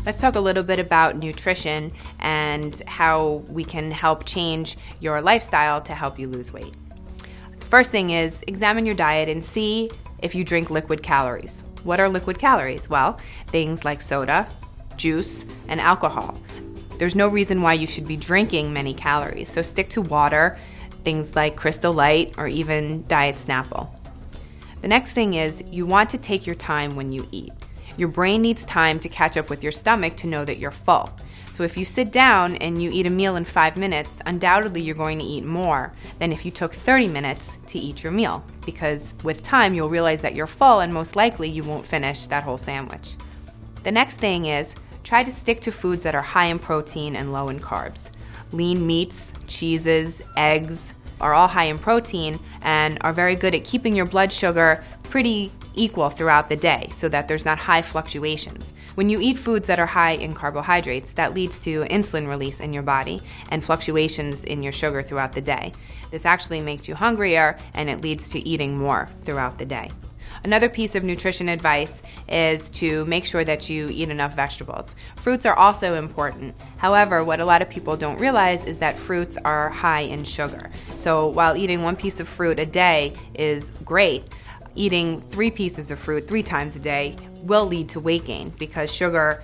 Let's talk a little bit about nutrition and how we can help change your lifestyle to help you lose weight. First thing is examine your diet and see if you drink liquid calories. What are liquid calories? Well, things like soda, juice, and alcohol. There's no reason why you should be drinking many calories, so stick to water, things like Crystal Light, or even Diet Snapple. The next thing is you want to take your time when you eat. Your brain needs time to catch up with your stomach to know that you're full. So if you sit down and you eat a meal in 5 minutes, undoubtedly you're going to eat more than if you took 30 minutes to eat your meal, because with time you'll realize that you're full and most likely you won't finish that whole sandwich. The next thing is try to stick to foods that are high in protein and low in carbs. Lean meats, cheeses, eggs are all high in protein and are very good at keeping your blood sugar pretty equal throughout the day so that there's not high fluctuations. When you eat foods that are high in carbohydrates, that leads to insulin release in your body and fluctuations in your sugar throughout the day. This actually makes you hungrier and it leads to eating more throughout the day. Another piece of nutrition advice is to make sure that you eat enough vegetables. Fruits are also important. However, what a lot of people don't realize is that fruits are high in sugar. So while eating one piece of fruit a day is great, eating 3 pieces of fruit 3 times a day will lead to weight gain because sugar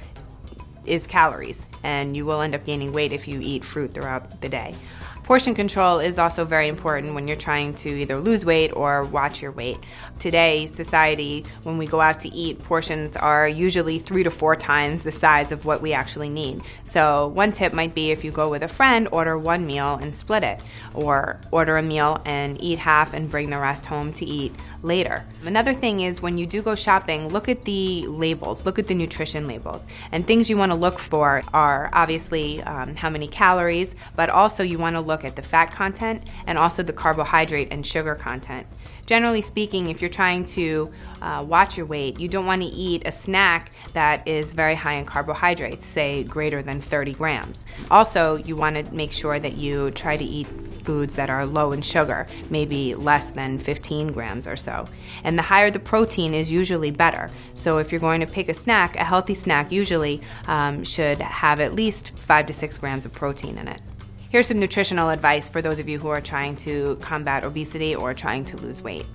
is calories and you will end up gaining weight if you eat fruit throughout the day. Portion control is also very important when you're trying to either lose weight or watch your weight. Today's society, when we go out to eat, portions are usually 3 to 4 times the size of what we actually need. So one tip might be if you go with a friend, order one meal and split it, or order a meal and eat half and bring the rest home to eat later. Another thing is when you do go shopping, look at the labels, look at the nutrition labels. And things you want to look for are obviously how many calories, but also you want to look at the fat content and also the carbohydrate and sugar content. Generally speaking, if you're trying to watch your weight, you don't want to eat a snack that is very high in carbohydrates, say greater than 30 grams. Also, you want to make sure that you try to eat foods that are low in sugar, maybe less than 15 grams or so. And the higher the protein is usually better. So if you're going to pick a snack, a healthy snack usually should have at least 5 to 6 grams of protein in it. Here's some nutritional advice for those of you who are trying to combat obesity or trying to lose weight.